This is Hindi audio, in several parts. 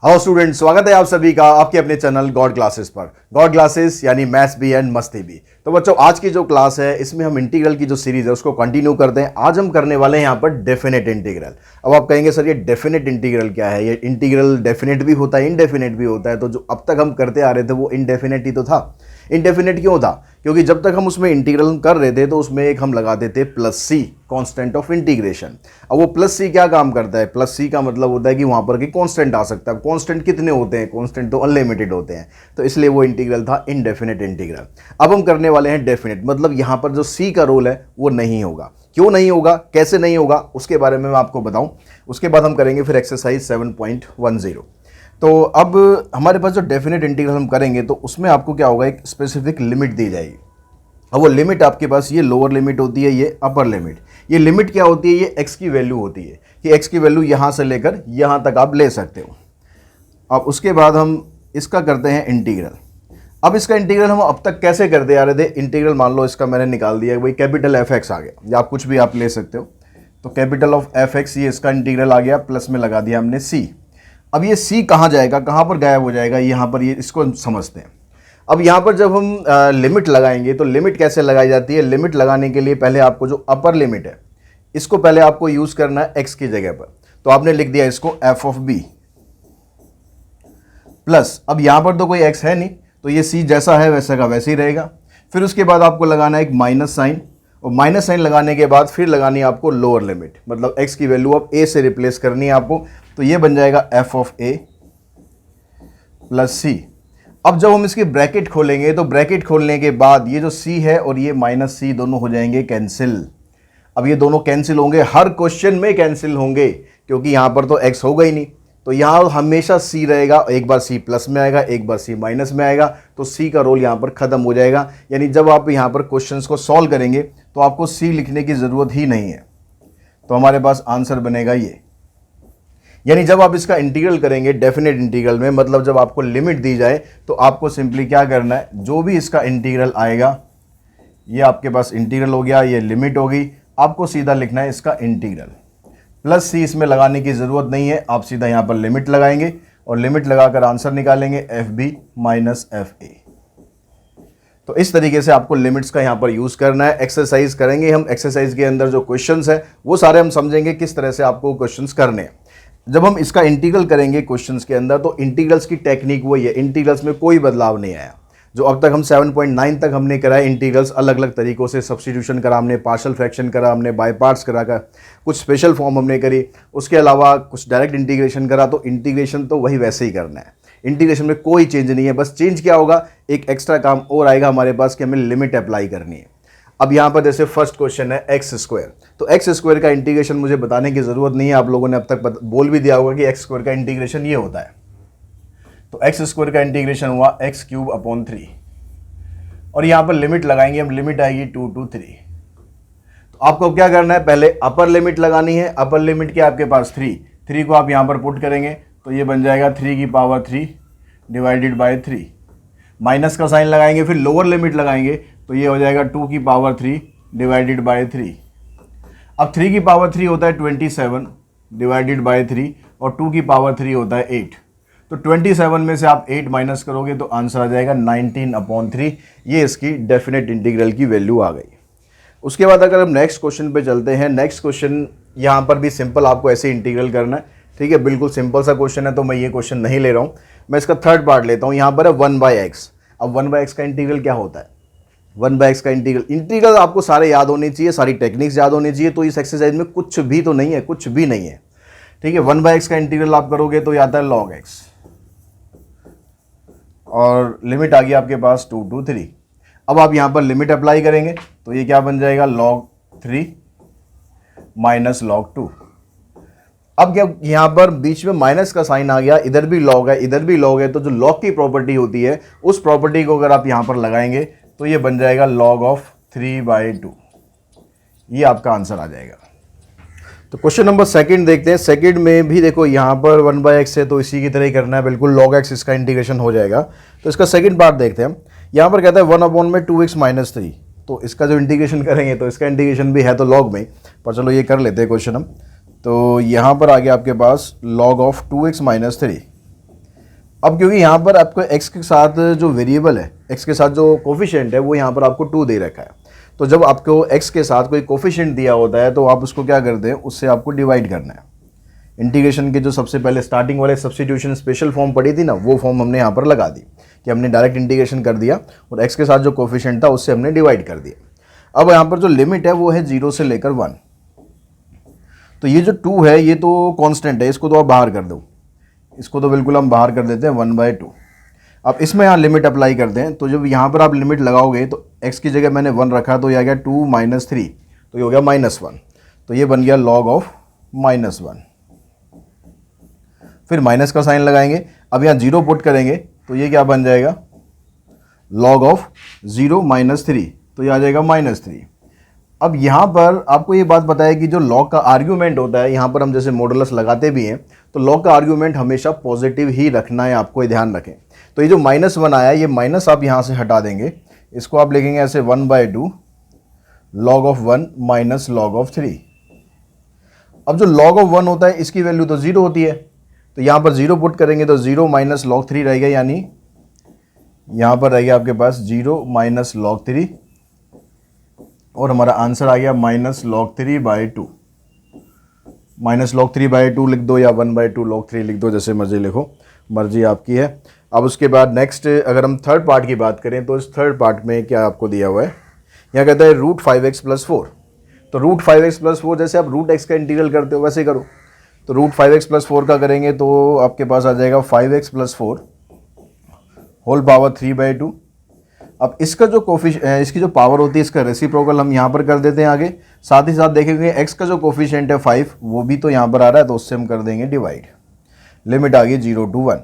हेलो स्टूडेंट, स्वागत है आप सभी का आपके अपने चैनल गॉड क्लासेस पर। गॉड क्लासेस यानी मैथ्स भी एंड मस्ती भी। तो बच्चों, आज की जो क्लास है इसमें हम इंटीग्रल की जो सीरीज है उसको कंटिन्यू करते हैं। आज हम करने वाले हैं यहाँ पर डेफिनेट इंटीग्रल। अब आप कहेंगे सर ये डेफिनेट इंटीग्रल क्या है? ये इंटीग्रल डेफिनेट भी होता है, इनडेफिनेट भी होता है। तो जो अब तक हम करते आ रहे थे वो इनडेफिनेट ही तो था। इनडेफिनेट क्यों था? क्योंकि जब तक हम उसमें इंटीग्रल कर रहे थे तो उसमें एक हम लगाते थे plus C, constant of integration. अब वो प्लस सी क्या काम करता है? प्लस सी का मतलब होता है कि वहां पर कि कांस्टेंट आ सकता है। कांस्टेंट कितने होते हैं? कांस्टेंट तो अनलिमिटेड होते हैं। तो इसलिए वो इंटीग्रल था इनडेफिनेट इंटीग्रल। अब हम करने वाले हैं डेफिनेट, मतलब यहां पर जो सी का रोल है वो नहीं होगा। क्यों नहीं होगा, कैसे नहीं होगा, उसके बारे में मैं आपको बताऊं। उसके बाद हम करेंगे फिर एक्सरसाइज 7.10। तो अब हमारे पास जो डेफिनेट इंटीग्रल हम करेंगे तो उसमें आपको क्या होगा, एक स्पेसिफिक लिमिट दी जाएगी। अब वो लिमिट आपके पास ये लोअर लिमिट होती है, ये अपर लिमिट। ये लिमिट क्या होती है? ये एक्स की वैल्यू होती है कि एक्स की वैल्यू यहाँ से लेकर यहाँ तक आप ले सकते हो। अब उसके बाद हम इसका करते हैं इंटीग्रल। अब इसका इंटीग्रल हम अब तक कैसे करते आ रहे थे? इंटीग्रल मान लो इसका मैंने निकाल दिया, भाई कैपिटल एफ एक्स आ गया, या आप कुछ भी आप ले सकते हो। तो कैपिटल ऑफ एफ एक्स, ये इसका इंटीग्रल आ गया, प्लस में लगा दिया हमने सी। अब ये सी कहाँ जाएगा, कहाँ पर गायब हो जाएगा? यहाँ पर, ये इसको हम समझते हैं। अब यहाँ पर जब हम लिमिट लगाएंगे तो लिमिट कैसे लगाई जाती है? लिमिट लगाने के लिए पहले आपको जो अपर लिमिट है इसको पहले आपको यूज़ करना है एक्स की जगह पर। तो आपने लिख दिया इसको एफ ऑफ बी प्लस, अब यहाँ पर तो कोई एक्स है नहीं तो ये सी जैसा है वैसा का वैसे ही रहेगा। फिर उसके बाद आपको लगाना है एक माइनस साइन, और माइनस साइन लगाने के बाद फिर लगानी है आपको लोअर लिमिट, मतलब एक्स की वैल्यू अब ए से रिप्लेस करनी है आपको। तो ये बन जाएगा एफ ऑफ ए प्लस सी। अब जब हम इसकी ब्रैकेट खोलेंगे तो ब्रैकेट खोलने के बाद ये जो सी है और ये माइनस सी दोनों हो जाएंगे कैंसिल। अब ये दोनों कैंसिल होंगे, हर क्वेश्चन में कैंसिल होंगे, क्योंकि यहाँ पर तो एक्स होगा ही नहीं। तो यहाँ हमेशा सी रहेगा, एक बार सी प्लस में आएगा, एक बार सी माइनस में आएगा, तो सी का रोल यहाँ पर खत्म हो जाएगा। यानी जब आप यहाँ पर क्वेश्चंस को सॉल्व करेंगे तो आपको सी लिखने की ज़रूरत ही नहीं है। तो हमारे पास आंसर बनेगा ये। यानी जब आप इसका इंटीग्रल करेंगे डेफिनेट इंटीग्रल में, मतलब जब आपको लिमिट दी जाए तो आपको सिंपली क्या करना है, जो भी इसका इंटीग्रल आएगा, ये आपके पास इंटीग्रल हो गया, ये लिमिट होगी, आपको सीधा लिखना है इसका इंटीग्रल। प्लस सी इसमें लगाने की ज़रूरत नहीं है, आप सीधा यहाँ पर लिमिट लगाएंगे और लिमिट लगाकर आंसर निकालेंगे F B minus F A. तो इस तरीके से आपको लिमिट्स का यहाँ पर यूज़ करना है। एक्सरसाइज करेंगे हम, एक्सरसाइज के अंदर जो क्वेश्चंस है वो सारे हम समझेंगे किस तरह से आपको क्वेश्चंस करने हैं। जब हम इसका इंटीग्रल करेंगे क्वेश्चंस के अंदर तो इंटीग्रल्स की टेक्निक वही है, इंटीग्रल्स में कोई बदलाव नहीं आया। जो अब तक हम 7.9 तक हमने कराए इंटीग्रल्स, अलग अलग तरीक़ों से सब्स्टिट्यूशन करा हमने, पार्शियल फ्रैक्शन करा हमने, बाय पार्ट्स करा कर, कुछ स्पेशल फॉर्म हमने करी, उसके अलावा कुछ डायरेक्ट इंटीग्रेशन करा। तो इंटीग्रेशन तो वही वैसे ही करना है, इंटीग्रेशन में कोई चेंज नहीं है। बस चेंज क्या होगा, एक एक्स्ट्रा काम और आएगा हमारे पास कि हमें लिमिट अप्लाई करनी है। अब यहाँ पर जैसे फर्स्ट क्वेश्चन है एक्स स्क्वायर, तो एक्स स्क्वायर का इंटीग्रेशन मुझे बताने की ज़रूरत नहीं है, आप लोगों ने अब तक बोल भी दिया होगा कि एक्स स्क्वायर का इंटीग्रेशन ये होता है। तो एक्स स्क्वायर का इंटीग्रेशन हुआ एक्स क्यूब अपॉन 3, और यहाँ पर लिमिट लगाएंगे हम, लिमिट आएगी 2 to 3। तो आपको क्या करना है, पहले अपर लिमिट लगानी है। अपर लिमिट क्या आपके पास 3 को आप यहाँ पर पुट करेंगे तो ये बन जाएगा 3 की पावर 3 डिवाइडेड बाय 3। माइनस का साइन लगाएंगे, फिर लोअर लिमिट लगाएंगे तो ये हो जाएगा 2 की पावर 3 डिवाइडेड बाय 3। अब 3 की पावर 3 होता है 27 डिवाइडेड बाय 3, और 2 की पावर 3 होता है 8। तो 27 में से आप 8 माइनस करोगे तो आंसर आ जाएगा 19/3। ये इसकी डेफिनेट इंटीग्रल की वैल्यू आ गई। उसके बाद अगर हम नेक्स्ट क्वेश्चन पे चलते हैं, नेक्स्ट क्वेश्चन यहाँ पर भी सिंपल आपको ऐसे इंटीग्रल करना है, ठीक है, बिल्कुल सिंपल सा क्वेश्चन है। तो मैं ये क्वेश्चन नहीं ले रहा हूँ, मैं इसका थर्ड पार्ट लेता हूँ। यहाँ पर है 1/x। अब 1/x का इंटीग्रल क्या होता है? 1/x का इंटीग्रल आपको सारे याद होने चाहिए, सारी टेक्निक्स याद होनी चाहिए। तो इस एक्सरसाइज में कुछ भी तो नहीं है, कुछ भी नहीं है, ठीक है। 1/x का इंटीग्रल आप करोगे तो आता है log x, और लिमिट आ गई आपके पास 2 to 3। अब आप यहाँ पर लिमिट अप्लाई करेंगे तो ये क्या बन जाएगा, log 3 माइनस log 2। अब क्या यहाँ पर बीच में माइनस का साइन आ गया, इधर भी log है इधर भी log है, तो जो log की प्रॉपर्टी होती है उस प्रॉपर्टी को अगर आप यहाँ पर लगाएंगे तो ये बन जाएगा log ऑफ 3/2। ये आपका आंसर आ जाएगा। तो क्वेश्चन नंबर सेकंड देखते हैं। सेकंड में भी देखो यहाँ पर 1/x है तो इसी की तरह ही करना है, बिल्कुल log x इसका इंटीग्रेशन हो जाएगा। तो इसका सेकंड पार्ट देखते हैं हम। यहाँ पर कहता है 1/2x माइनस 3, तो इसका जो इंटीग्रेशन करेंगे तो इसका इंटीग्रेशन भी है तो log में, पर चलो ये कर लेते हैं क्वेश्चन हम। तो यहाँ पर आ गया आपके पास log ऑफ 2x माइनस 3। अब क्योंकि यहाँ पर आपको x के साथ जो वेरिएबल है, x के साथ जो कोफिशिएंट है वो यहाँ पर आपको 2 दे रखा है, तो जब आपको x के साथ कोई कोफिशिएंट दिया होता है तो आप उसको क्या करते हैं, उससे आपको डिवाइड करना है। इंटीग्रेशन के जो सबसे पहले स्टार्टिंग वाले सब्स्टिट्यूशन स्पेशल फॉर्म पड़ी थी ना, वो फॉर्म हमने यहाँ पर लगा दी कि हमने डायरेक्ट इंटीग्रेशन कर दिया और x के साथ जो कोफिशिएंट था उससे हमने डिवाइड कर दिया। अब यहाँ पर जो लिमिट है वो है 0 से लेकर 1। तो ये जो 2 है ये तो कांस्टेंट है, इसको तो आप बाहर कर दो, इसको तो बिल्कुल हम बाहर कर देते हैं 1/2। अब इसमें यहाँ लिमिट अप्लाई करते हैं, तो जब यहाँ पर आप लिमिट लगाओगे तो x की जगह मैंने 1 रखा तो ये आ गया 2 - 3, तो ये हो गया -1, तो ये बन गया log ऑफ -1। फिर माइनस का साइन लगाएंगे, अब यहाँ 0 पुट करेंगे तो ये क्या बन जाएगा, log ऑफ 0 - 3, तो ये आ जाएगा -3। अब यहाँ पर आपको ये बात पता है कि जो लॉग का आर्ग्यूमेंट होता है, यहाँ पर हम जैसे मॉडुलस लगाते भी हैं तो लॉग का आर्ग्यूमेंट हमेशा पॉजिटिव ही रखना है, आपको ये ध्यान रखें। तो ये जो -1 आया, ये माइनस आप यहाँ से हटा देंगे, इसको आप लिखेंगे ऐसे 1/2 log of 1 minus log of 3। अब जो log ऑफ 1 होता है इसकी वैल्यू तो 0 होती है, तो यहाँ पर 0 पुट करेंगे तो 0 - log 3 रहेगा, यानी यहाँ पर रहेगा आपके पास 0 - log 3, और हमारा आंसर आ गया -log 3/2। -log 3/2 लिख दो या 1/2 log 3 लिख दो, जैसे मर्जी लिखो, मर्जी आपकी है। अब उसके बाद नेक्स्ट अगर हम थर्ड पार्ट की बात करें तो इस थर्ड पार्ट में क्या आपको दिया हुआ है, यहाँ कहता है √5x + 4। तो √5x + 4 जैसे आप √x का इंटीग्रल करते हो वैसे करो, तो √5x + 4 का करेंगे तो आपके पास आ जाएगा 5x + 4 होल पावर 3/2। अब इसका जो इसकी जो पावर होती है इसका रेसिप्रोकल हम यहाँ पर कर देते हैं आगे, साथ ही साथ देखेंगे x का जो कोफिशिएंट है 5 वो भी तो यहाँ पर आ रहा है, तो उससे हम कर देंगे डिवाइड। लिमिट आ गई 0 to 1।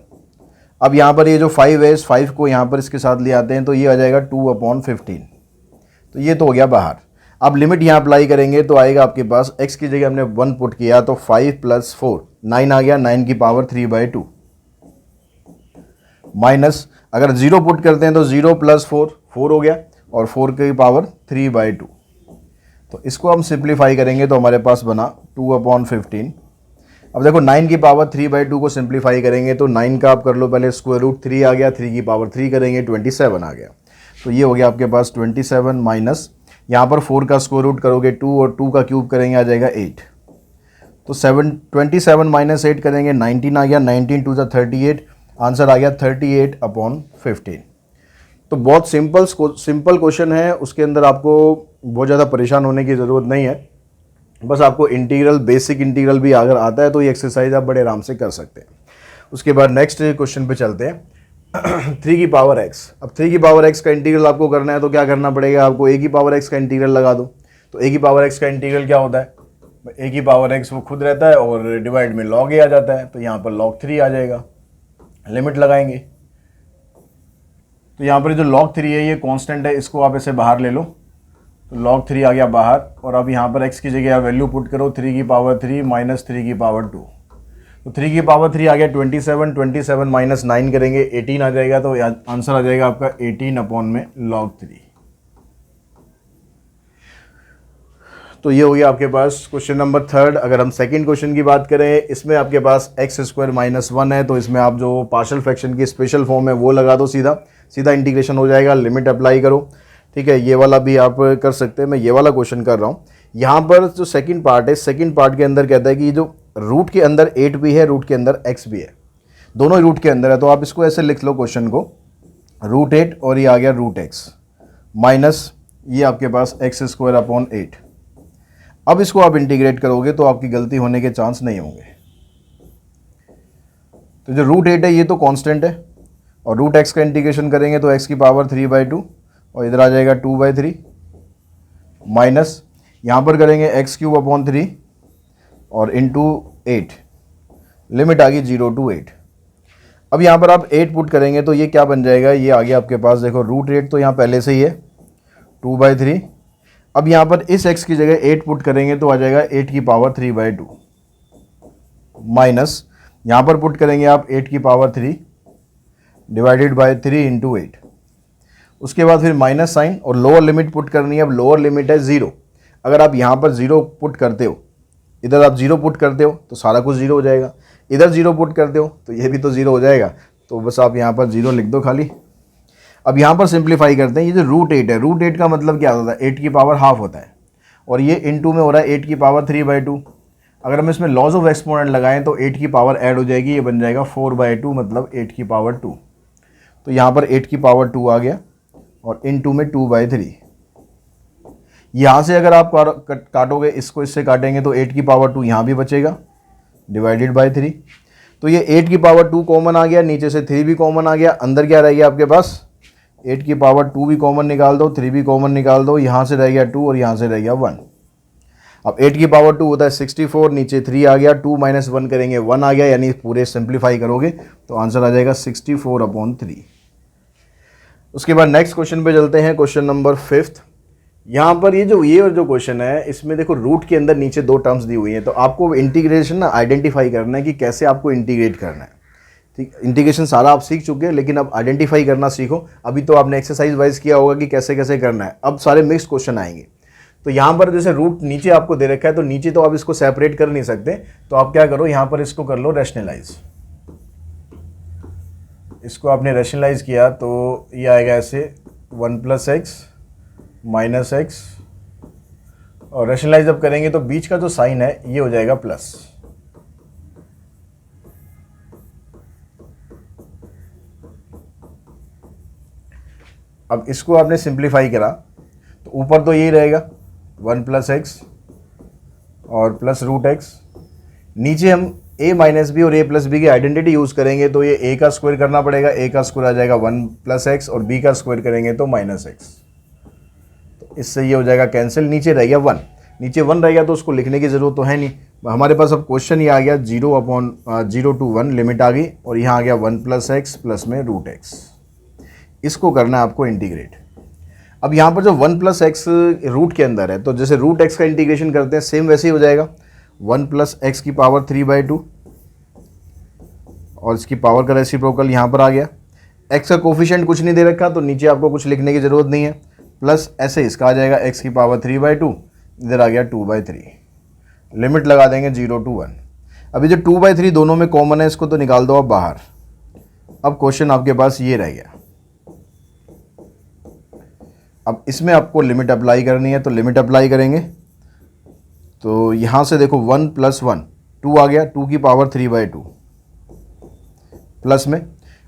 अब यहाँ पर ये जो 5 है, इस 5 को यहाँ पर इसके साथ ले आते हैं तो ये आ जाएगा 2/15, तो ये तो हो गया बाहर। अब लिमिट यहाँ अप्लाई करेंगे तो आएगा आपके पास x की जगह हमने 1 पुट किया तो 5 + 4 9 आ गया, 9 की पावर 3/2 माइनस अगर 0 पुट करते हैं तो 0 + 4 4 हो गया, और 4 की पावर 3/2। तो इसको हम सिंप्लीफाई करेंगे तो हमारे पास बना 2/15। अब देखो 9 की पावर 3/2 को सिंप्लीफाई करेंगे तो 9 का आप कर लो पहले √3 आ गया, 3 की पावर 3 करेंगे 27 आ गया, तो ये हो गया आपके पास 27 माइनस यहाँ पर 4 का स्क्वायर रूट करोगे 2 और 2 का क्यूब करेंगे आ जाएगा 8, तो 27 - 8 करेंगे 19 आ गया, 19 × 2 = 38, आंसर आ गया 38/15। तो बहुत सिंपल क्वेश्चन है, उसके अंदर आपको बहुत ज़्यादा परेशान होने की ज़रूरत नहीं है, बस आपको इंटीग्रल बेसिक इंटीग्रल भी अगर आता है तो ये एक्सरसाइज आप बड़े आराम से कर सकते हैं। उसके बाद नेक्स्ट क्वेश्चन पे चलते हैं 3 की पावर x। अब 3 की पावर x का इंटीग्रल आपको करना है तो क्या करना पड़ेगा आपको, a की पावर x का इंटीग्रल लगा दो। तो a की पावर x का इंटीग्रल क्या होता है, a की पावर x वो खुद रहता है और डिवाइड में log a आ जाता है, तो यहाँ पर log 3 आ जाएगा। लिमिट लगाएंगे तो यहाँ पर जो log 3 है ये कांस्टेंट है, इसको आप ऐसे बाहर ले लो, तो log 3 आ गया बाहर, और अब यहाँ पर x की जगह वैल्यू पुट करो 3 की पावर 3 माइनस 3 की पावर 2, तो 3 की पावर 3 आ गया 27 माइनस 9 करेंगे 18 आ जाएगा, तो आंसर आ जाएगा आपका 18/log 3। तो ये हो गया आपके पास क्वेश्चन नंबर थर्ड। अगर हम सेकंड क्वेश्चन की बात करें, इसमें आपके पास x² - 1 है, तो इसमें आप जो पार्शियल फ्रैक्शन की स्पेशल फॉर्म है वो लगा दो, सीधा इंटीग्रेशन हो जाएगा। लिमिट अप्लाई करो, ठीक है, ये वाला भी आप कर सकते हैं, मैं ये वाला क्वेश्चन कर रहा हूँ। यहाँ पर जो सेकंड पार्ट है, सेकंड पार्ट के अंदर कहता है कि जो रूट के अंदर 8 भी है, रूट के अंदर x भी है, दोनों रूट के अंदर है, तो आप इसको ऐसे लिख लो क्वेश्चन को, √8 और ये आ गया √x माइनस ये आपके पास x² 8। अब इसको आप इंटीग्रेट करोगे तो आपकी गलती होने के चांस नहीं होंगे। तो जो √8 है ये तो कांस्टेंट है, और √x का इंटीग्रेशन करेंगे तो x की पावर 3/2 और इधर आ जाएगा 2/3 माइनस यहाँ पर करेंगे x³ 3 और इंटू 8, लिमिट आ गई 0 to 8। अब यहाँ पर आप 8 पुट करेंगे तो ये क्या बन जाएगा, ये आ गया आपके पास, देखो √8 तो यहाँ पहले से ही है 2/3। अब यहाँ पर इस x की जगह 8 पुट करेंगे तो आ जाएगा 8 की पावर 3/2 माइनस यहाँ पर पुट करेंगे आप 8 की पावर 3 डिवाइडेड बाय 3 × 8। उसके बाद फिर माइनस साइन और लोअर लिमिट पुट करनी है। अब लोअर लिमिट है 0, अगर आप यहाँ पर 0 पुट करते हो, इधर आप 0 पुट करते हो तो सारा कुछ 0 हो जाएगा, इधर 0 पुट करते हो तो ये भी तो 0 हो जाएगा। तो बस आप यहाँ पर 0 लिख दो खाली। अब यहाँ पर सिंप्लीफाई करते हैं, ये जो √8 है, √8 का मतलब क्या होता है, 8 की पावर हाफ होता है, और ये इनटू में हो रहा है 8 की पावर 3/2। अगर हम इसमें लॉज ऑफ एक्सपोनेंट लगाएं तो 8 की पावर ऐड हो जाएगी, ये बन जाएगा 4/2 मतलब 8 की पावर 2। तो यहाँ पर 8 की पावर 2 आ गया और इनटू में 2/3। यहाँ से अगर आप काटोगे, इसको इससे काटेंगे तो 8 की पावर 2 यहाँ भी बचेगा डिवाइडेड बाय 3। तो ये 8 की पावर 2 कॉमन आ गया, नीचे से 3 भी कॉमन आ गया, अंदर क्या रह गया आपके पास, 8 की पावर 2 भी कॉमन निकाल दो, 3 भी कॉमन निकाल दो, यहाँ से रह गया 2 और यहाँ से रह गया 1। अब 8 की पावर 2 होता है 64, नीचे 3 आ गया, 2 - 1 करेंगे 1 आ गया, यानी पूरे सिंप्लीफाई करोगे तो आंसर आ जाएगा 64/3। उसके बाद नेक्स्ट क्वेश्चन पे चलते हैं, क्वेश्चन नंबर 5। यहाँ पर ये जो क्वेश्चन है, इसमें देखो रूट के अंदर नीचे 2 टर्म्स दी हुई हैं, तो आपको इंटीग्रेशन ना आइडेंटिफाई करना है कि कैसे आपको इंटीग्रेट करना है। ठीक, इंटीग्रेशन सारा आप सीख चुके हैं, लेकिन अब आइडेंटिफाई करना सीखो। अभी तो आपने एक्सरसाइज वाइज किया होगा कि कैसे कैसे करना है, अब सारे मिक्स्ड क्वेश्चन आएंगे। तो यहाँ पर जैसे रूट नीचे आपको दे रखा है, तो नीचे तो आप इसको सेपरेट कर नहीं सकते, तो आप क्या करो, यहाँ पर इसको कर लो रैशनलाइज। इसको आपने रैशनलाइज किया तो ये आएगा ऐसे 1 + x - x, और रैशनलाइज जब करेंगे तो बीच का जो साइन है ये हो जाएगा प्लस। अब इसको आपने सिंप्लीफाई करा तो ऊपर तो यही रहेगा 1 + x और प्लस √x। नीचे हम a - b और a + b की आइडेंटिटी यूज़ करेंगे, तो ये a का स्क्वायर करना पड़ेगा, a का स्क्वायर आ जाएगा 1 + x और b का स्क्वायर करेंगे तो -x। तो इससे ये हो जाएगा कैंसिल, नीचे रह गया 1, नीचे 1 रह गया तो उसको लिखने की ज़रूरत तो है नहीं। हमारे पास अब क्वेश्चन ही आ गया 0 to 1 लिमिट आ गई, और यहाँ आ गया 1 + x प्लस में √x। इसको करना है आपको इंटीग्रेट। अब यहाँ पर जो 1 + x रूट के अंदर है, तो जैसे √x का इंटीग्रेशन करते हैं सेम वैसे ही हो जाएगा, 1 + x की पावर 3/2 और इसकी पावर का रेसिप्रोकल यहाँ पर आ गया। x का कोफिशिएंट कुछ नहीं दे रखा, तो नीचे आपको कुछ लिखने की ज़रूरत नहीं है, प्लस ऐसे इसका आ जाएगा x की पावर 3/2, इधर आ गया 2/3। लिमिट लगा देंगे 0 to 1। अभी जो 2/3 दोनों में कॉमन है, इसको तो निकाल दो आप बाहर। अब क्वेश्चन आपके पास ये रह गया, अब इसमें आपको लिमिट अप्लाई करनी है, तो लिमिट अप्लाई करेंगे तो यहाँ से देखो 1 + 1 2 आ गया, 2 की पावर 3/2 प्लस में।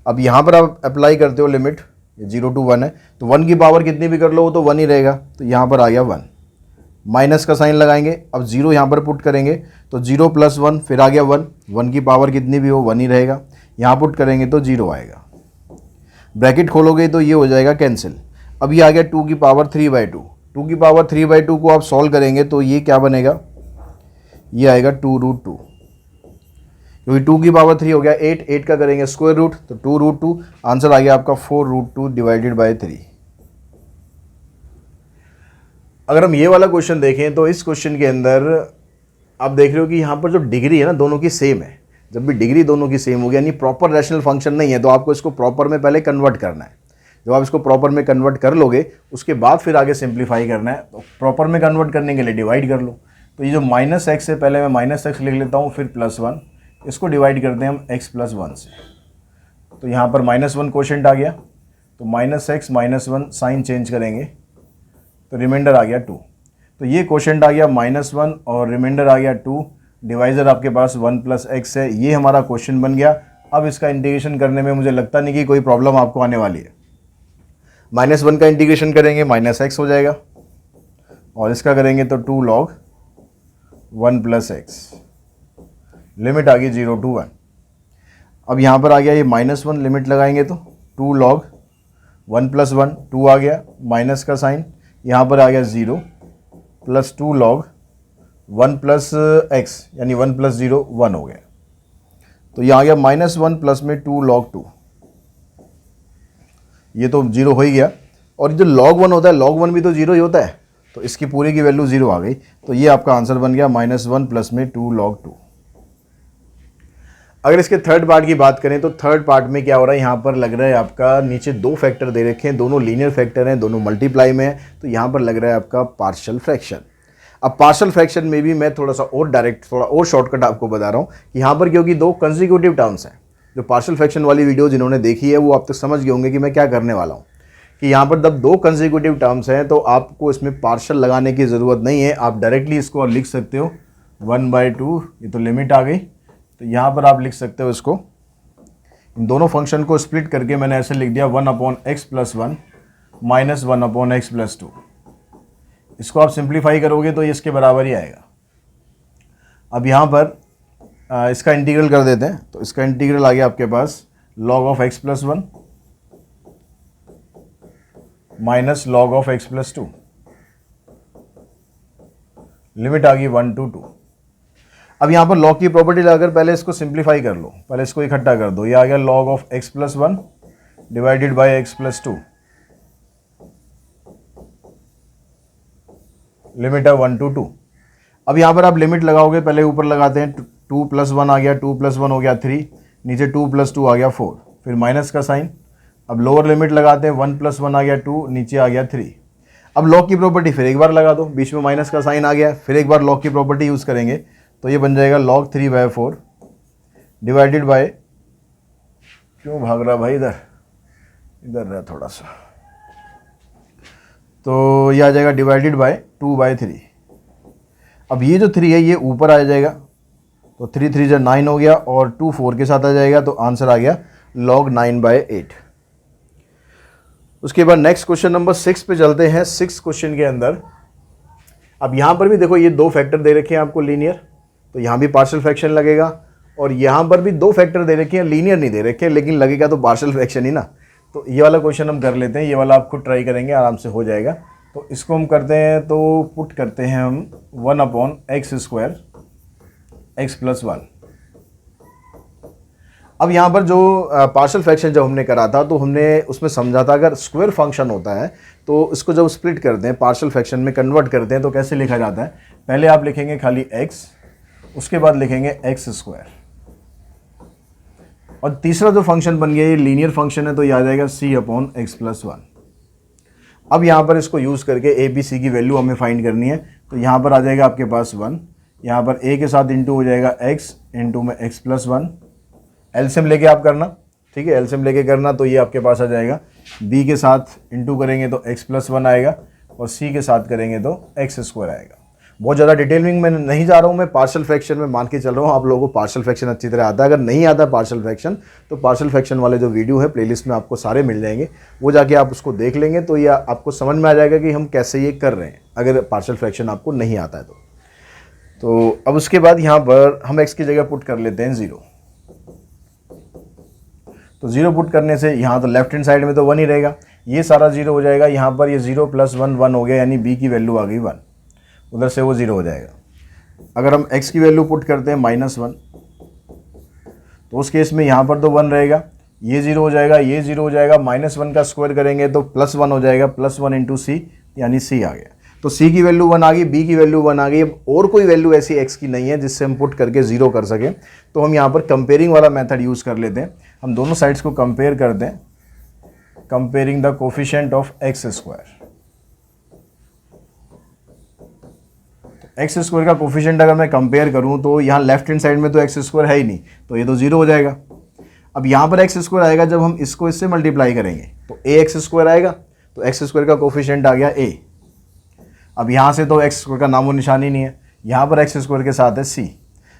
अब यहाँ पर आप अप्लाई करते हो लिमिट, 0 to 1 है, तो 1 की पावर कितनी भी कर लो वो तो 1 ही रहेगा, तो यहाँ पर आ गया 1, माइनस का साइन लगाएंगे। अब 0 यहाँ पर पुट करेंगे तो 0 + 1 फिर आ गया 1, 1 की पावर कितनी भी हो 1 ही रहेगा, यहाँ पुट करेंगे तो 0 आएगा, ब्रैकेट खोलोगे तो ये हो जाएगा कैंसिल। अब ये आ गया 2 की पावर 3/2, 2 की पावर 3/2 को आप सॉल्व करेंगे तो ये क्या बनेगा, ये आएगा 2√2, क्योंकि 2 की पावर 3 हो गया 8, 8 का करेंगे स्क्वायर रूट तो 2√2, आंसर आ गया आपका 4√2 डिवाइडेड बाय 3। अगर हम ये वाला क्वेश्चन देखें तो इस क्वेश्चन के अंदर आप देख रहे हो कि यहाँ पर जो डिग्री है ना दोनों की सेम है। जब भी डिग्री दोनों की सेम होगी, यानी प्रॉपर रैशनल फंक्शन नहीं है, तो आपको इसको प्रॉपर में पहले कन्वर्ट करना है। जब आप इसको प्रॉपर में कन्वर्ट कर लोगे उसके बाद फिर आगे सिंप्लीफाई करना है, तो प्रॉपर में कन्वर्ट करने के लिए डिवाइड कर लो। तो ये जो -x है, पहले मैं -x लिख लेता हूँ, फिर +1, इसको डिवाइड करते हैं हम x + 1 से, तो यहाँ पर -1 क्वोशेंट आ गया, तो -x - 1 साइन चेंज करेंगे तो रिमाइंडर आ गया 2। तो ये क्वोशेंट आ गया -1 और रिमाइंडर आ गया 2, डिवाइज़र आपके पास 1 + x है। ये हमारा क्वेश्चन बन गया। अब इसका इंटीग्रेशन करने में मुझे लगता नहीं कि कोई प्रॉब्लम आपको आने वाली है। -1 का इंटीग्रेशन करेंगे -x हो जाएगा, और इसका करेंगे तो 2 log 1 + x, लिमिट आ गई 0 to 1। अब यहाँ पर आ गया ये -1, लिमिट लगाएंगे तो 2 log 1 + 1 2 आ गया, माइनस का साइन, यहाँ पर आ गया 0 प्लस 2 log 1 + x, यानी 1 + 0 1 हो गया। तो ये आ गया -1 प्लस में 2 log 2, ये तो 0 हो ही गया। और जो log 1 होता है, log 1 भी तो 0 ही होता है, तो इसकी पूरी की वैल्यू 0 आ गई। तो ये आपका आंसर बन गया -1 प्लस में 2 log 2। अगर इसके थर्ड पार्ट की बात करें तो थर्ड पार्ट में क्या हो रहा है, यहाँ पर लग रहा है आपका नीचे 2 फैक्टर दे रखे हैं, दोनों लीनियर फैक्टर हैं, दोनों मल्टीप्लाई में हैं, तो यहाँ पर लग रहा है आपका पार्शियल फ्रैक्शन। अब पार्शियल फ्रैक्शन में भी मैं थोड़ा सा और डायरेक्ट, थोड़ा और शॉर्टकट आपको बता रहा हूँ कि यहाँ पर क्योंकि 2 कंसेक्यूटिव टर्म्स हैं, जो पार्शियल फ्रैक्शन वाली वीडियो जिन्होंने देखी है वो आप तक समझ गए होंगे कि मैं क्या करने वाला हूँ, कि यहाँ पर जब दो कंसेक्यूटिव टर्म्स हैं तो आपको इसमें पार्शियल लगाने की ज़रूरत नहीं है, आप डायरेक्टली इसको लिख सकते हो 1/2, ये तो लिमिट आ गई, तो यहाँ पर आप लिख सकते हो इसको, इन दोनों फंक्शन को स्प्लिट करके मैंने ऐसे लिख दिया 1/x+1 माइनस 1/x+2। इसको आप सिंप्लीफाई करोगे तो ये इसके बराबर ही आएगा। अब यहाँ पर इसका इंटीग्रल कर देते हैं, तो इसका इंटीग्रल आ गया आपके पास log of x+1 minus log of x+2, limit आ गई 1 to 2। अब यहाँ पर log की प्रॉपर्टी लगाकर पहले इसको सिंप्लीफाई कर लो, पहले इसको इकट्ठा कर दो, ये आ गया log of x+1 divided bye x+2, limit है 1 to 2। अब यहाँ पर आप लिमिट लगाओगे, पहले ऊपर लगाते हैं, 2 + 1 आ गया, 2 + 1 हो गया 3, नीचे 2 + 2 आ गया 4, फिर माइनस का साइन। अब लोअर लिमिट लगाते हैं, 1 + 1 आ गया 2, नीचे आ गया 3। अब लॉग की प्रॉपर्टी फिर एक बार लगा दो, बीच में माइनस का साइन आ गया, फिर एक बार लॉग की प्रॉपर्टी यूज़ करेंगे, तो ये बन जाएगा log 3/4 डिवाइडेड बाय, क्यों भाग रहा भाई इधर रहा थोड़ा सा, तो ये आ जाएगा डिवाइडेड बाय 2/3। अब ये जो 3 है ये ऊपर आ जाएगा, तो 3 3 = 9 हो गया, और 2 4 के साथ आ जाएगा, तो आंसर आ गया log 9/8। उसके बाद नेक्स्ट क्वेश्चन नंबर 6 पे चलते हैं। 6 क्वेश्चन के अंदर अब यहाँ पर भी देखो ये दो फैक्टर दे रखे हैं आपको लीनियर, तो यहाँ भी पार्शियल फ्रैक्शन लगेगा, और यहाँ पर भी दो फैक्टर दे रखे हैं, लीनियर नहीं दे रखे, लेकिन लगेगा तो पार्शियल फ्रैक्शन ही ना। तो ये वाला क्वेश्चन हम कर लेते हैं, ये वाला आप खुद ट्राई करेंगे, आराम से हो जाएगा। तो इसको हम करते हैं, तो पुट करते हैं हम 1/x² x+1। अब यहाँ पर जो पार्शियल फ्रैक्शन जब हमने करा था तो हमने उसमें समझा था अगर स्क्वायर फंक्शन होता है तो इसको जब स्प्लिट करते हैं, पार्शियल फ्रैक्शन में कन्वर्ट करते हैं, तो कैसे लिखा जाता है, पहले आप लिखेंगे खाली x, उसके बाद लिखेंगे x², और तीसरा जो फंक्शन बन गया ये लीनियर फंक्शन है, तो ये आ जाएगा c/x+1। अब यहाँ पर इसको यूज़ करके a b c की वैल्यू हमें फाइंड करनी है, तो यहाँ पर आ जाएगा आपके पास 1, यहाँ पर a के साथ इंटू हो जाएगा x, इंटू में x+1, एलसीएम लेके आप करना, ठीक है, एलसीएम लेके करना, तो ये आपके पास आ जाएगा, b के साथ इंटू करेंगे तो x+1 आएगा, और c के साथ करेंगे तो x² आएगा। बहुत ज़्यादा डिटेलिंग में नहीं जा रहा हूँ, मैं पार्शियल फ्रैक्शन में मान के चल रहा हूँ आप लोगों को पार्शियल फ्रैक्शन अच्छी तरह आता है। अगर नहीं आता पार्शियल फ्रैक्शन तो पार्शियल फ्रैक्शन वाले जो वीडियो है प्लेलिस्ट में आपको सारे मिल जाएंगे, वो जाके आप उसको देख लेंगे, तो ये आपको समझ में आ जाएगा कि हम कैसे ये कर रहे हैं, अगर पार्शियल फ्रैक्शन आपको नहीं आता है तो। अब उसके बाद यहाँ पर हम x की जगह पुट कर लेते हैं 0, तो 0 पुट करने से यहाँ तो लेफ्ट हैंड साइड में तो 1 ही रहेगा, ये सारा 0 हो जाएगा, यहाँ पर ये 0 + 1 1 हो गया, यानी b की वैल्यू आ गई 1, उधर से वो 0 हो जाएगा। अगर हम x की वैल्यू पुट करते हैं -1, तो उस केस में यहाँ पर तो 1 रहेगा, ये 0 हो जाएगा, ये 0 हो जाएगा, -1 का स्क्वायर करेंगे तो +1 हो जाएगा, +1 × c, यानी c आ गया। तो c की वैल्यू 1 आ गई, b की वैल्यू 1 आ गई। अब और कोई वैल्यू ऐसी x की नहीं है जिससे हम पुट करके 0 कर सकें, तो हम यहाँ पर कंपेयरिंग वाला मेथड यूज़ कर लेते हैं। हम दोनों साइड्स को कंपेयर करते हैं, comparing the coefficient of x²। x² का कोफिशिएंट अगर मैं कंपेयर करूँ तो यहाँ लेफ्ट हैंड साइड में तो x² है ही नहीं, तो ये तो 0 हो जाएगा। अब यहाँ पर x² आएगा जब हम इसको इससे मल्टीप्लाई करेंगे, तो ax² आएगा, तो x² का कोफिशिएंट आ गया a। अब यहाँ से तो x² का नामो निशान ही नहीं है, यहाँ पर x² के साथ है c।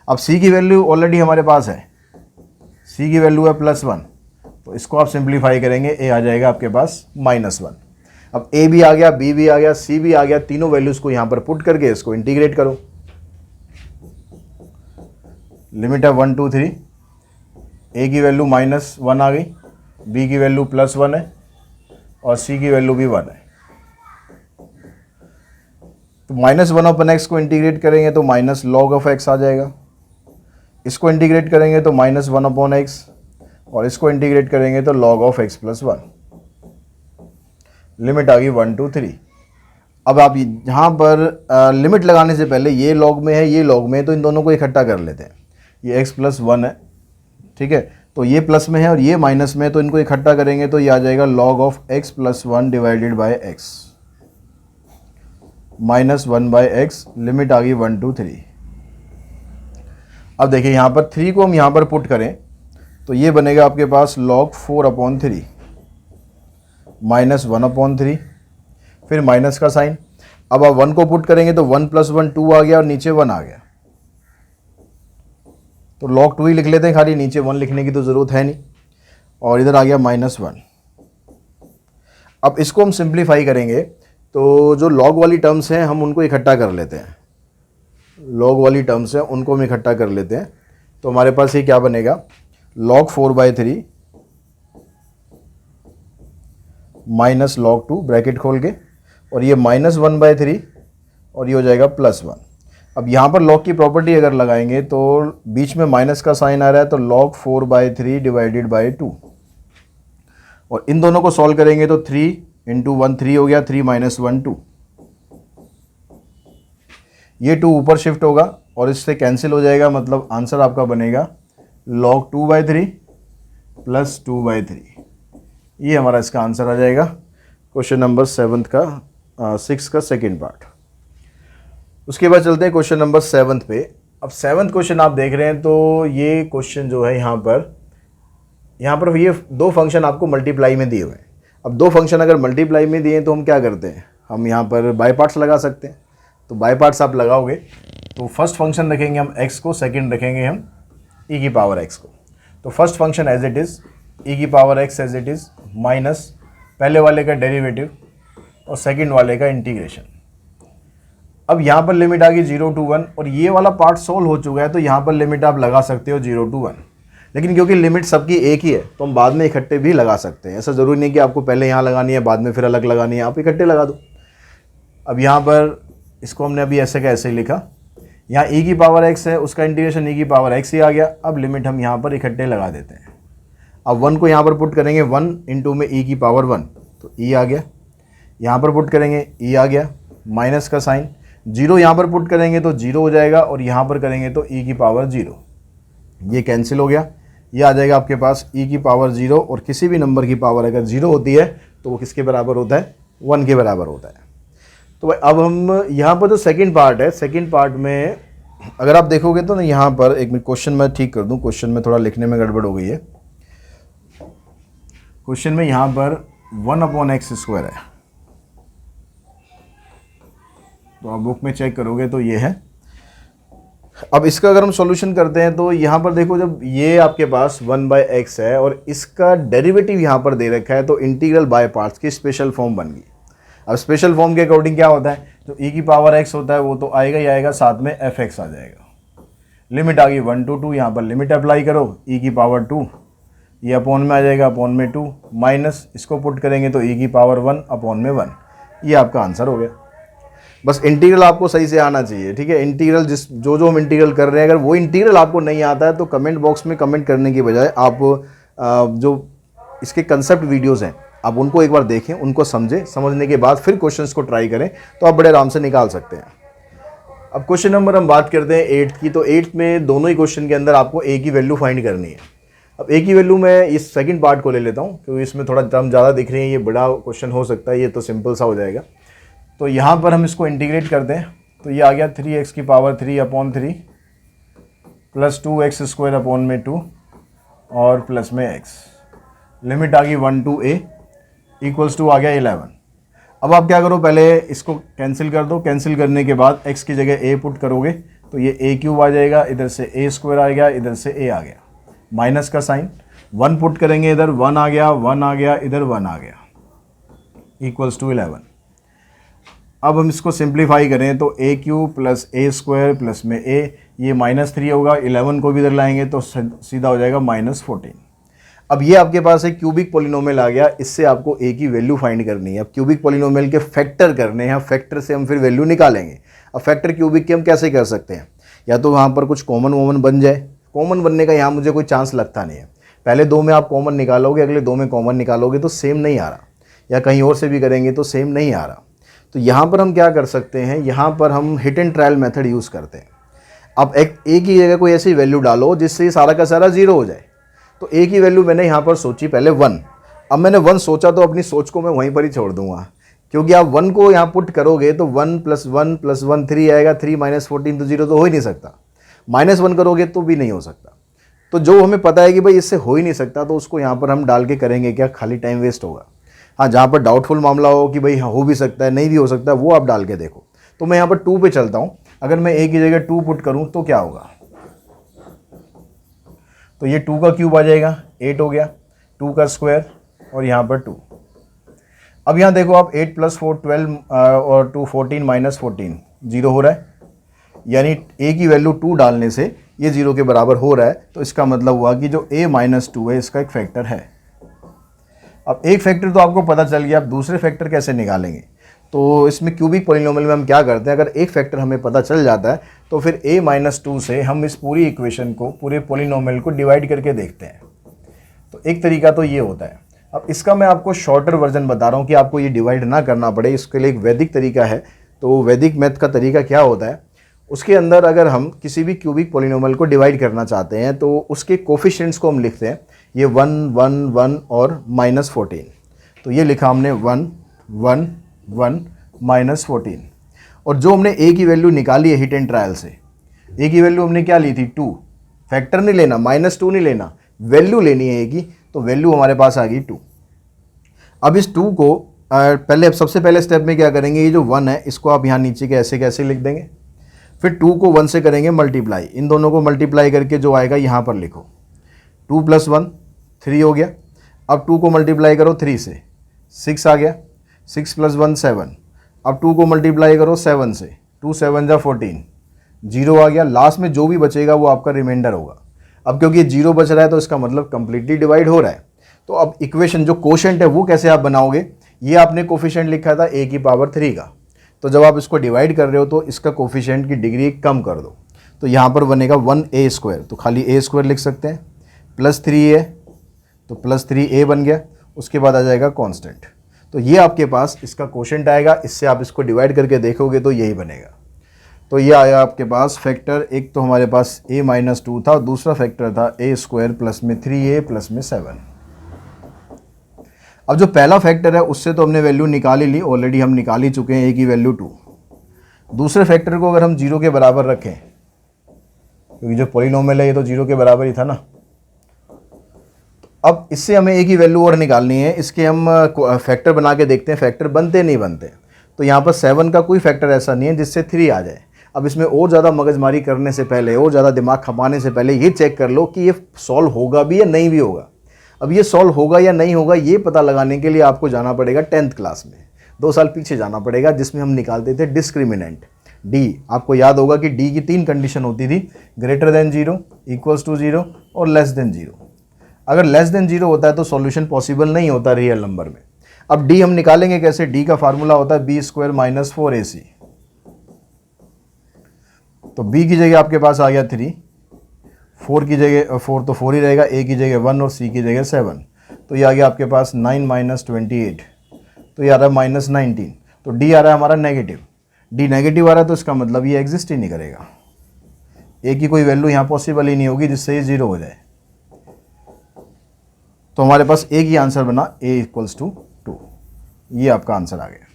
अब c की वैल्यू ऑलरेडी हमारे पास है, c की वैल्यू है +1, तो इसको आप सिंप्लीफाई करेंगे, a आ जाएगा आपके पास -1। अब a भी आ गया, b भी आ गया, c भी आ गया, तीनों वैल्यूज़ को यहाँ पर पुट करके इसको इंटीग्रेट करो, लिमिट है 1 2 3, a की वैल्यू -1 आ गई, b की वैल्यू +1 है, और c की वैल्यू भी 1 है। तो -1/x को इंटीग्रेट करेंगे तो -log of x आ जाएगा, इसको इंटीग्रेट करेंगे तो -1/x, और इसको इंटीग्रेट करेंगे तो log of x+1, लिमिट आ गई 1 2 3। अब आप यहाँ पर लिमिट लगाने से पहले ये log में है, ये log में है, तो इन दोनों को इकट्ठा कर लेते हैं। ये x+1 है, ठीक है, तो ये प्लस में है और ये माइनस में है, तो इनको इकट्ठा करेंगे तो ये आ जाएगा log of x+1 divided by x, -1/x, limit आ गई 1 2 3। अब देखिए यहाँ पर 3 को हम यहाँ पर पुट करें तो ये बनेगा आपके पास log 4/3 -1/3, फिर माइनस का साइन। अब आप 1 को पुट करेंगे तो 1 + 1 2 आ गया और नीचे 1 आ गया, तो log 2 ही लिख लेते हैं खाली, नीचे 1 लिखने की तो ज़रूरत है नहीं। और इधर आ गया -1। अब इसको हम सिंप्लीफाई करेंगे तो जो log वाली टर्म्स हैं हम उनको इकट्ठा कर लेते हैं, log वाली टर्म्स हैं उनको हम इकट्ठा कर लेते हैं। तो हमारे पास ये क्या बनेगा, log 4/3 माइनस log 2 ब्रैकेट खोल के, और ये -1/3 और ये हो जाएगा +1। अब यहाँ पर log की प्रॉपर्टी अगर लगाएंगे तो बीच में माइनस का साइन आ रहा है, तो log 4/3 / 2, और इन दोनों को सॉल्व करेंगे तो 3 × 1 3 हो गया, 3 - 1 2, ये 2 ऊपर शिफ्ट होगा और इससे कैंसिल हो जाएगा, मतलब आंसर आपका बनेगा log 2/3 + 2/3। ये हमारा इसका आंसर आ जाएगा क्वेश्चन नंबर 6 का सेकंड पार्ट। उसके बाद चलते हैं क्वेश्चन नंबर 7 पे। अब 7th क्वेश्चन आप देख रहे हैं तो ये क्वेश्चन जो है यहाँ पर ये दो फंक्शन आपको मल्टीप्लाई में दिए हुए हैं। अब दो फंक्शन अगर मल्टीप्लाई में दिए तो हम क्या करते हैं, हम यहाँ पर बाय पार्ट्स लगा सकते हैं। तो बाय पार्ट्स आप लगाओगे तो फर्स्ट फंक्शन रखेंगे हम x को, सेकंड रखेंगे हम e⁻x को। तो first function as it is e⁻x as it is minus पहले वाले का डेरिवेटिव और सेकंड वाले का इंटीग्रेशन। अब यहाँ पर लिमिट आ गई 0 to 1 और ये वाला पार्ट सॉल्व हो चुका है, तो यहाँ पर लिमिट आप लगा सकते हो 0 to 1। लेकिन क्योंकि लिमिट सबकी एक ही है तो हम बाद में इकट्ठे भी लगा सकते हैं। ऐसा ज़रूरी नहीं कि आपको पहले यहाँ लगानी है बाद में फिर अलग लगानी है, आप इकट्ठे लगा दो। अब यहाँ पर इसको हमने अभी ऐसे का ऐसे ही लिखा, यहाँ e⁻x है, उसका इंटीग्रेशन e⁻x ही आ गया। अब लिमिट हम यहाँ पर इकट्ठे लगा देते हैं। अब 1 को यहाँ पर पुट करेंगे, 1 × में e⁻1 तो e आ गया, यहाँ पर पुट करेंगे e आ गया, माइनस का साइन, 0 यहाँ पर पुट करेंगे तो 0 हो जाएगा और यहाँ पर करेंगे तो e⁻0, ये कैंसिल हो गया। ये आ जाएगा आपके पास e⁻0, और किसी भी नंबर की पावर अगर 0 होती है तो वो किसके बराबर होता है, 1 के बराबर होता है। तो अब हम यहाँ पर जो सेकंड पार्ट है, सेकंड पार्ट में अगर आप देखोगे तो ना यहाँ पर एक मिनट क्वेश्चन मैं ठीक कर दूँ, क्वेश्चन में थोड़ा लिखने में गड़बड़ हो गई है। क्वेश्चन में यहाँ पर 1/x² है, तो आप बुक में चेक करोगे तो ये है। अब इसका अगर हम सॉल्यूशन करते हैं तो यहाँ पर देखो, जब ये आपके पास 1/x है और इसका डेरिवेटिव यहाँ पर दे रखा है तो इंटीग्रल बाय पार्ट्स की स्पेशल फॉर्म बन गई। अब स्पेशल फॉर्म के अकॉर्डिंग क्या होता है, जो e⁻x होता है वो तो आएगा ही आएगा, साथ में fx आ जाएगा। लिमिट आ गई 1 to 2, यहाँ पर लिमिट अप्लाई करो, e⁻2 ये अपॉन में आ जाएगा, अपॉन में 2 माइनस इसको पुट करेंगे तो e⁻1 अपॉन में 1, ये आपका आंसर हो गया। बस इंटीग्रल आपको सही से आना चाहिए, ठीक है। इंटीग्रल जो हम इंटीग्रल कर रहे हैं, अगर वो इंटीग्रल आपको नहीं आता है तो कमेंट बॉक्स में कमेंट करने की बजाय आप जो इसके कंसेप्ट वीडियोज़ हैं आप उनको एक बार देखें, उनको समझें, समझने के बाद फिर क्वेश्चंस को ट्राई करें तो आप बड़े आराम से निकाल सकते हैं। अब क्वेश्चन नंबर हम बात करते हैं 8th की। तो 8th में दोनों ही क्वेश्चन के अंदर आपको a की वैल्यू फाइंड करनी है। अब a की वैल्यू मैं इस सेकंड पार्ट को ले लेता हूँ क्योंकि इसमें थोड़ा टर्म ज़्यादा दिख रही है, ये बड़ा क्वेश्चन हो सकता है, ये तो सिंपल सा हो जाएगा। तो यहाँ पर हम इसको इंटीग्रेट करते हैं तो ये आ गया 3x³ प्लस 2x² और प्लस में x, लिमिट आ गई 1 to a इक्वल्स टू आ गया 11। अब आप क्या करो, पहले इसको कैंसिल कर दो, कैंसिल करने के बाद x की जगह a पुट करोगे तो ये a³ आ जाएगा, इधर से a² आ गया, इधर से a आ गया, माइनस का साइन, 1 पुट करेंगे इधर 1 आ गया, 1 आ गया, इधर 1 आ गया, इक्वल्स टू 11। अब हम इसको सिंप्लीफाई करें तो a³ प्लस a² प्लस में a, ये -3 होगा, 11 को भी इधर लाएंगे तो सीधा हो जाएगा -14। अब ये आपके पास एक क्यूबिक पॉलिनोमियल आ गया, इससे आपको a की वैल्यू फाइंड करनी है। अब क्यूबिक पॉलिनोमियल के फैक्टर करने हैं, फैक्टर से हम फिर वैल्यू निकालेंगे। अब फैक्टर क्यूबिक के हम कैसे कर सकते हैं, या तो वहाँ पर कुछ कॉमन वॉमन बन जाए, कॉमन बनने का यहाँ मुझे कोई चांस लगता नहीं है। पहले 2 में आप कॉमन निकालोगे, अगले 2 में कॉमन निकालोगे तो सेम नहीं आ रहा, या कहीं और से भी करेंगे तो सेम नहीं आ रहा। तो यहाँ पर हम क्या कर सकते हैं, यहाँ पर हम hit and trial method use करते हैं। अब एक की जगह कोई ऐसी वैल्यू डालो जिससे सारा का सारा 0 हो जाए। तो a की वैल्यू मैंने यहाँ पर सोची पहले 1। अब मैंने 1 सोचा तो अपनी सोच को मैं वहीं पर ही छोड़ दूंगा, क्योंकि आप 1 को यहाँ पुट करोगे तो 1 + 1 + 1 3 आएगा, 3 - 14 तो 0 तो हो ही नहीं सकता, -1 करोगे तो भी नहीं हो सकता। तो जो हमें पता है कि भाई इससे हो ही नहीं सकता, तो उसको यहाँ पर हम डाल के करेंगे क्या, खाली टाइम वेस्ट होगा। हाँ, जहाँ पर डाउटफुल मामला हो कि भाई हाँ हो भी सकता है नहीं भी हो सकता है, वो आप डाल के देखो। तो मैं यहाँ पर 2 पे चलता हूँ। अगर मैं a की जगह 2 पुट करूँ तो क्या होगा, तो ये 2 का क्यूब आ जाएगा, 8 हो गया, 2 का स्क्वायर और यहाँ पर 2। अब यहाँ देखो आप 8 + 4 12 और 2 14 - 14 0 हो रहा है, यानी a की वैल्यू 2 डालने से ये 0 के बराबर हो रहा है। तो इसका मतलब हुआ कि जो a - 2 है इसका एक फैक्टर है। अब एक फैक्टर तो आपको पता चल गया, अब दूसरे फैक्टर कैसे निकालेंगे। तो इसमें क्यूबिक पॉलिनोमियल में हम क्या करते हैं, अगर एक फैक्टर हमें पता चल जाता है तो फिर a - 2 से हम इस पूरी इक्वेशन को, पूरे पॉलिनोमियल को डिवाइड करके देखते हैं। तो एक तरीका तो ये होता है। अब इसका मैं आपको शॉर्टर वर्जन बता रहा हूँ कि आपको ये डिवाइड ना करना पड़े, इसके लिए एक वैदिक तरीका है। तो वैदिक मैथ का तरीका क्या होता है, उसके अंदर अगर हम किसी भी क्यूबिक पॉलिनोमियल को डिवाइड करना चाहते हैं तो उसके कोफिशिएंट्स को हम लिखते हैं, ये 1 1 1 और -14। तो ये लिखा हमने 1 1 1 -14। और जो हमने a की वैल्यू निकाली है हिट एंड ट्रायल से, a की वैल्यू हमने क्या ली थी 2, फैक्टर नहीं लेना, -2 नहीं लेना, वैल्यू लेनी है a की, तो वैल्यू हमारे पास आ गई 2। अब इस 2 को सबसे पहले स्टेप में क्या करेंगे, ये जो 1 है इसको आप यहाँ नीचे के ऐसे कैसे लिख देंगे, फिर 2 को 1 से करेंगे मल्टीप्लाई, इन दोनों को मल्टीप्लाई करके जो आएगा यहाँ पर लिखो, 2 + 1 3 हो गया। अब 2 को मल्टीप्लाई करो 3 से, 6 आ गया, 6 + 1 7। अब 2 को मल्टीप्लाई करो 7 से, 2 7 जा 14, 0 आ गया। लास्ट में जो भी बचेगा वो आपका रिमाइंडर होगा। अब क्योंकि 0 बच रहा है तो इसका मतलब कंप्लीटली डिवाइड हो रहा है। तो अब इक्वेशन जो कोशेंट है वो कैसे आप बनाओगे, ये आपने कोफिशिएंट लिखा था a की पावर 3 का, तो जब आप इसको डिवाइड कर रहे हो तो इसका कोफिशिएंट की डिग्री कम कर दो, तो यहाँ पर बनेगा 1a², तो खाली a² लिख सकते हैं, +3a, तो +3a बन गया। उसके बाद आ जाएगा कांस्टेंट, तो ये आपके पास इसका कोशेंट आएगा। इससे आप इसको डिवाइड करके देखोगे तो यही बनेगा। तो ये आया आपके पास फैक्टर, एक तो हमारे पास a - 2 था, दूसरा फैक्टर था a² प्लस में 3a प्लस में 7। अब जो पहला फैक्टर है उससे तो हमने वैल्यू निकाल ही ली, ऑलरेडी हम निकाल ही चुके हैं a की वैल्यू 2। दूसरे फैक्टर को अगर हम 0 के बराबर रखें, क्योंकि जो पॉलिनोमियल है ये तो 0 के बराबर ही था ना, अब इससे हमें a की वैल्यू और निकालनी है। इसके हम फैक्टर बना के देखते हैं, फैक्टर बनते नहीं बनते। तो यहाँ पर 7 का कोई फैक्टर ऐसा नहीं है जिससे 3 आ जाए। अब इसमें और ज़्यादा मगजमारी करने से पहले, और ज़्यादा दिमाग खपाने से पहले ये चेक कर लो कि ये सॉल्व होगा भी या नहीं भी होगा। अब ये सॉल्व होगा या नहीं होगा ये पता लगाने के लिए आपको जाना पड़ेगा 10th क्लास में, 2 साल पीछे जाना पड़ेगा, जिसमें हम निकालते थे डिस्क्रिमिनेंट d। आपको याद होगा कि d की 3 कंडीशन होती थी, > 0, = 0 और <0। अगर <0 होता है तो सॉल्यूशन पॉसिबल नहीं होता रियल नंबर में। अब d हम निकालेंगे कैसे, d का फार्मूला होता है b² - 4ac। तो b की जगह आपके पास आ गया 3, 4 की जगह 4 तो 4 ही रहेगा, a की जगह 1 और c की जगह 7। तो ये आ गया आपके पास 9 - 28, तो ये आ रहा है -19। तो d आ रहा है हमारा नेगेटिव, d नेगेटिव आ रहा है तो इसका मतलब ये एग्जिस्ट ही नहीं करेगा। a की कोई वैल्यू यहाँ पॉसिबल ही नहीं होगी जिससे ये 0 हो जाए। तो हमारे पास a की आंसर बना a = 2। ये आपका आंसर आ गया।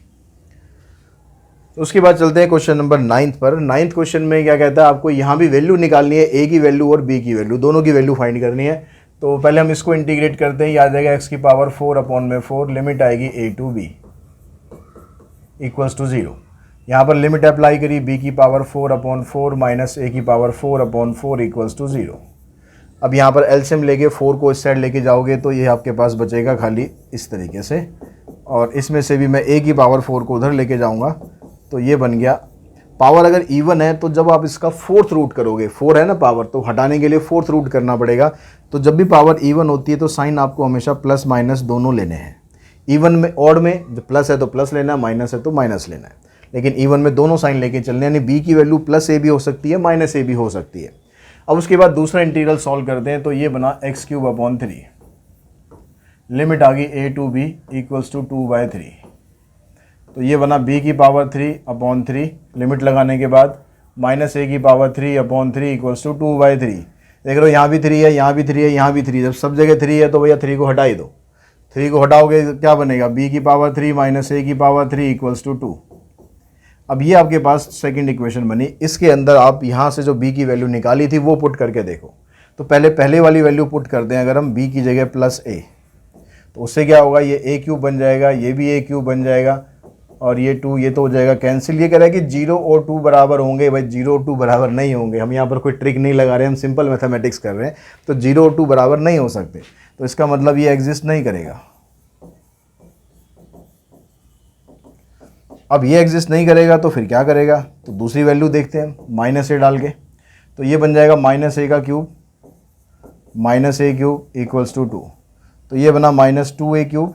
तो उसके बाद चलते हैं क्वेश्चन नंबर 9th पर। 9th क्वेश्चन में क्या कहता है, आपको यहाँ भी वैल्यू निकालनी है, a की वैल्यू और b की वैल्यू, दोनों की वैल्यू फाइंड करनी है। तो पहले हम इसको इंटीग्रेट करते हैं, याद जाएगा x की पावर 4/4, लिमिट आएगी a to b = 0। यहाँ पर लिमिट अप्लाई करी, b की पावर 4/4 माइनस a की पावर 4/4 = 0। अब यहाँ पर एलसीएम लेके 4 को इस साइड लेके जाओगे तो ये आपके पास बचेगा खाली इस तरीके से, और इसमें से भी मैं a की पावर 4 को उधर लेके जाऊँगा तो ये बन गया। पावर अगर इवन है तो जब आप इसका 4th रूट करोगे, 4 है ना पावर, तो हटाने के लिए 4th रूट करना पड़ेगा। तो जब भी पावर इवन होती है तो साइन आपको हमेशा प्लस माइनस दोनों लेने हैं। इवन में, ऑड में जब प्लस है तो प्लस लेना है, माइनस है तो माइनस लेना है, लेकिन इवन में दोनों साइन लेके चलने, यानी b की वैल्यू +a भी हो सकती है, -a भी हो सकती है। अब उसके बाद दूसरा इंटीग्रल सॉल्व करते हैं, तो ये बना x³ 3, लिमिट आ गई a to b = 2/3। तो ये बना b की पावर 3/3, लिमिट लगाने के बाद -a की पावर 3/3 = 2/3। देख रहे हो यहाँ भी 3 है, यहाँ भी 3 है, यहाँ भी 3 है। जब सब जगह 3 है तो भैया 3 को हटा ही दो। 3 को हटाओगे तो क्या बनेगा, b की पावर 3 - a की पावर 3 = 2। अब ये आपके पास सेकंड इक्वेशन बनी। इसके अंदर आप यहाँ से जो b की वैल्यू निकाली थी वो पुट करके देखो। तो पहले वाली वैल्यू पुट करते हैं अगर हम b की जगह प्लस a, तो उससे क्या होगा, ये a क्यूब बन जाएगा, ये भी a क्यूब बन जाएगा और ये 2 ये तो हो जाएगा कैंसिल। ये कह रहा है कि 0 और 2 बराबर होंगे, भाई 0 और 2 बराबर नहीं होंगे। हम यहाँ पर कोई ट्रिक नहीं लगा रहे हैं, हम सिंपल मैथमेटिक्स कर रहे हैं। तो 0 और 2 बराबर नहीं हो सकते, तो इसका मतलब ये एग्जिस्ट नहीं करेगा। अब ये एग्जिस्ट नहीं करेगा तो फिर क्या करेगा, तो दूसरी वैल्यू देखते हैं माइनस ए डाल के। तो ये बन जाएगा माइनस ए का cube, minus A cube equals to 2। तो ये बना माइनस 2a क्यूब,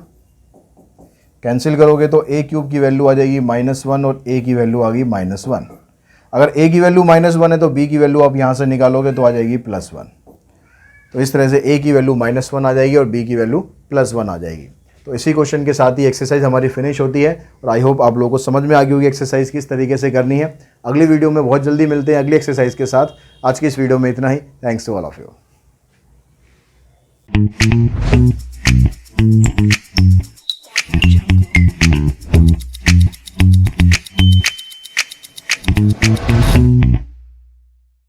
कैंसिल करोगे तो a क्यूब की वैल्यू आ जाएगी -1 और a की वैल्यू आ गई -1। अगर a की वैल्यू -1 है तो b की वैल्यू आप यहाँ से निकालोगे तो आ जाएगी +1। तो इस तरह से a की वैल्यू -1 आ जाएगी और b की वैल्यू +1 आ जाएगी। तो इसी क्वेश्चन के साथ ही एक्सरसाइज हमारी फिनिश होती है और आई होप आप लोगों को समझ में आ गई होगी एक्सरसाइज किस तरीके से करनी है। अगली वीडियो में बहुत जल्दी मिलते हैं अगली एक्सरसाइज के साथ। आज की इस वीडियो में इतना ही। Thanks to all of you.